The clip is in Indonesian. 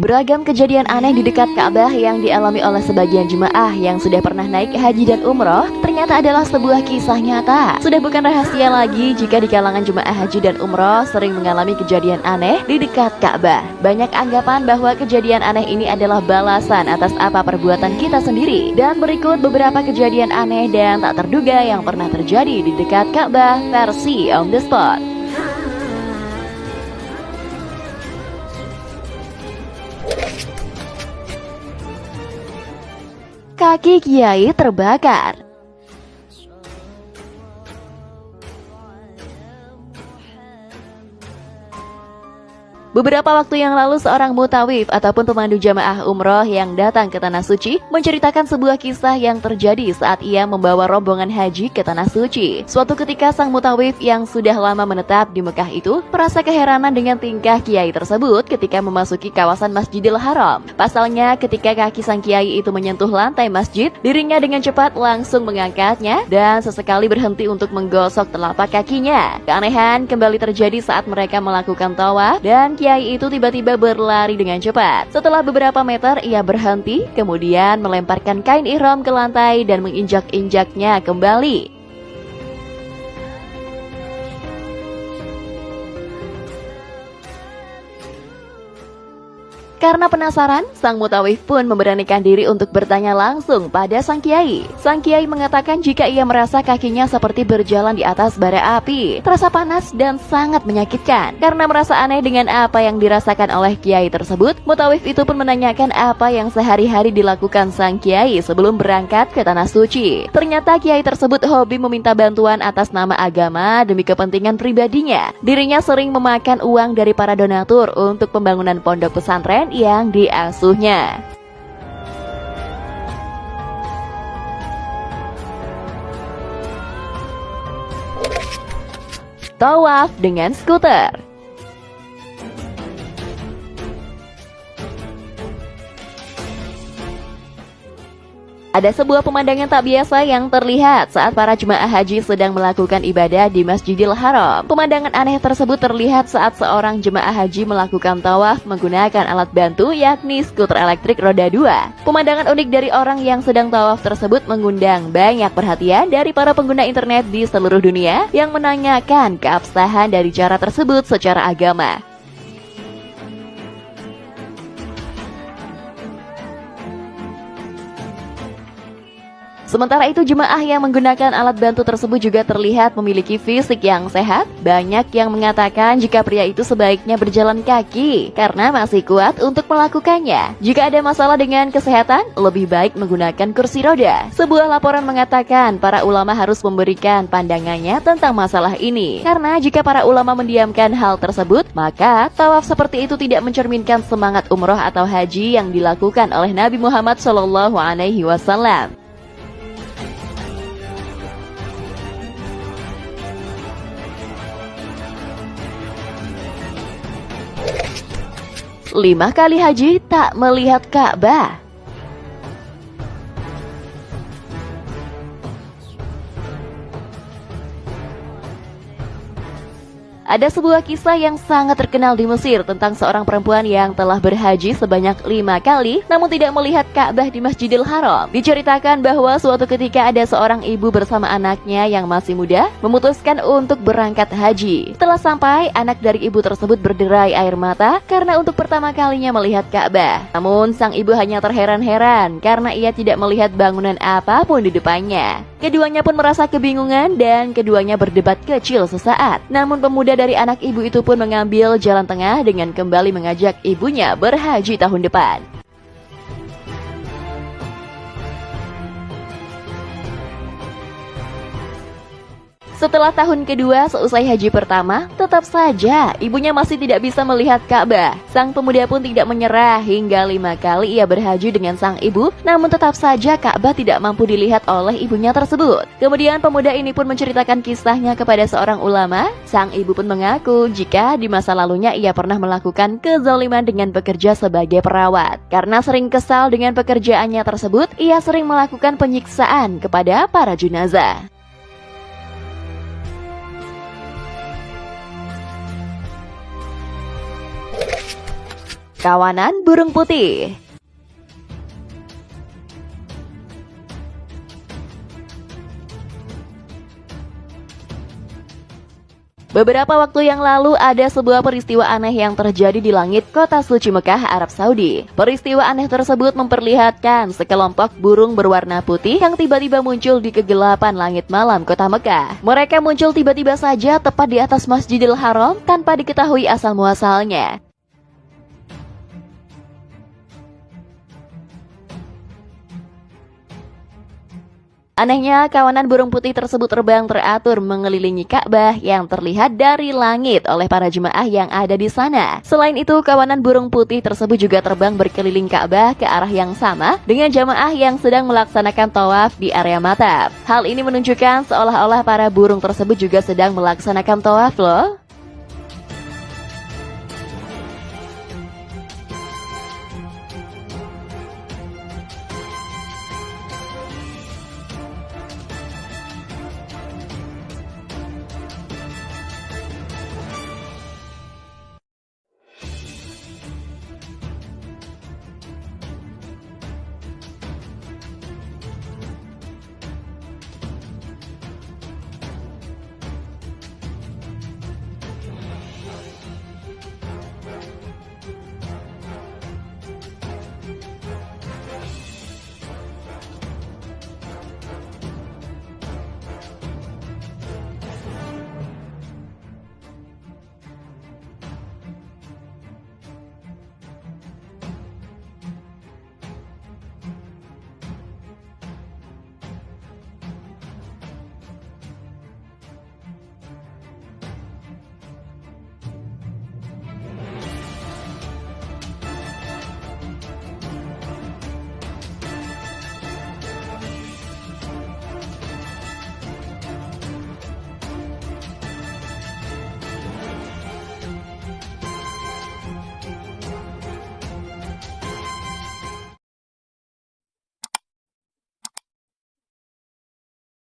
Beragam kejadian aneh di dekat Ka'bah yang dialami oleh sebagian jemaah yang sudah pernah naik haji dan umroh ternyata adalah sebuah kisah nyata. Sudah bukan rahasia lagi jika di kalangan jemaah haji dan umroh sering mengalami kejadian aneh di dekat Ka'bah. Banyak anggapan bahwa kejadian aneh ini adalah balasan atas apa perbuatan kita sendiri. Dan berikut beberapa kejadian aneh dan tak terduga yang pernah terjadi di dekat Ka'bah versi On The Spot. Kaki Kiai terbakar. Beberapa waktu yang lalu seorang mutawif ataupun pemandu jamaah umroh yang datang ke Tanah Suci menceritakan sebuah kisah yang terjadi saat ia membawa rombongan haji ke Tanah Suci. Suatu ketika sang mutawif yang sudah lama menetap di Mekah itu merasa keheranan dengan tingkah kiai tersebut ketika memasuki kawasan Masjidil Haram. Pasalnya ketika kaki sang kiai itu menyentuh lantai masjid, dirinya dengan cepat langsung mengangkatnya dan sesekali berhenti untuk menggosok telapak kakinya. Keanehan kembali terjadi saat mereka melakukan tawaf dan kiai itu tiba-tiba berlari dengan cepat. Setelah beberapa meter, ia berhenti, kemudian melemparkan kain ihram ke lantai dan menginjak-injaknya kembali. Karena penasaran, sang mutawif pun memberanikan diri untuk bertanya langsung pada sang kiai. Sang kiai mengatakan jika ia merasa kakinya seperti berjalan di atas bara api, terasa panas dan sangat menyakitkan. Karena merasa aneh dengan apa yang dirasakan oleh kiai tersebut, mutawif itu pun menanyakan apa yang sehari-hari dilakukan sang kiai sebelum berangkat ke Tanah Suci. Ternyata kiai tersebut hobi meminta bantuan atas nama agama demi kepentingan pribadinya. Dirinya sering memakan uang dari para donatur untuk pembangunan pondok pesantren yang diasuhnya. Tawaf dengan skuter. Ada sebuah pemandangan tak biasa yang terlihat saat para jemaah haji sedang melakukan ibadah di Masjidil Haram. Pemandangan aneh tersebut terlihat saat seorang jemaah haji melakukan tawaf menggunakan alat bantu yakni skuter elektrik roda 2. Pemandangan unik dari orang yang sedang tawaf tersebut mengundang banyak perhatian dari para pengguna internet di seluruh dunia yang menanyakan keabsahan dari cara tersebut secara agama. Sementara itu jemaah yang menggunakan alat bantu tersebut juga terlihat memiliki fisik yang sehat. Banyak yang mengatakan jika pria itu sebaiknya berjalan kaki karena masih kuat untuk melakukannya. Jika ada masalah dengan kesehatan, lebih baik menggunakan kursi roda. Sebuah laporan mengatakan para ulama harus memberikan pandangannya tentang masalah ini. Karena jika para ulama mendiamkan hal tersebut, maka tawaf seperti itu tidak mencerminkan semangat umroh atau haji yang dilakukan oleh Nabi Muhammad SAW. 5 kali haji tak melihat Ka'bah. Ada sebuah kisah yang sangat terkenal di Mesir tentang seorang perempuan yang telah berhaji sebanyak 5 kali namun tidak melihat Ka'bah di Masjidil Haram. Diceritakan bahwa suatu ketika ada seorang ibu bersama anaknya yang masih muda memutuskan untuk berangkat haji. Setelah sampai, anak dari ibu tersebut berderai air mata karena untuk pertama kalinya melihat Ka'bah. Namun sang ibu hanya terheran-heran karena ia tidak melihat bangunan apapun di depannya. Keduanya pun merasa kebingungan dan keduanya berdebat kecil sesaat. Namun pemuda dari anak ibu itu pun mengambil jalan tengah dengan kembali mengajak ibunya berhaji tahun depan. Setelah tahun kedua seusai haji pertama, tetap saja ibunya masih tidak bisa melihat Ka'bah. Sang pemuda pun tidak menyerah hingga 5 kali ia berhaji dengan sang ibu, namun tetap saja Ka'bah tidak mampu dilihat oleh ibunya tersebut. Kemudian pemuda ini pun menceritakan kisahnya kepada seorang ulama. Sang ibu pun mengaku jika di masa lalunya ia pernah melakukan kezaliman dengan bekerja sebagai perawat. Karena sering kesal dengan pekerjaannya tersebut, ia sering melakukan penyiksaan kepada para jenazah. Kawanan burung putih. Beberapa waktu yang lalu ada sebuah peristiwa aneh yang terjadi di langit kota suci Mekah, Arab Saudi. Peristiwa aneh tersebut memperlihatkan sekelompok burung berwarna putih yang tiba-tiba muncul di kegelapan langit malam kota Mekah. Mereka muncul tiba-tiba saja tepat di atas Masjidil Haram tanpa diketahui asal-muasalnya. Anehnya, kawanan burung putih tersebut terbang teratur mengelilingi Ka'bah yang terlihat dari langit oleh para jemaah yang ada di sana. Selain itu, kawanan burung putih tersebut juga terbang berkeliling Ka'bah ke arah yang sama dengan jemaah yang sedang melaksanakan tawaf di area Matab. Hal ini menunjukkan seolah-olah para burung tersebut juga sedang melaksanakan tawaf loh.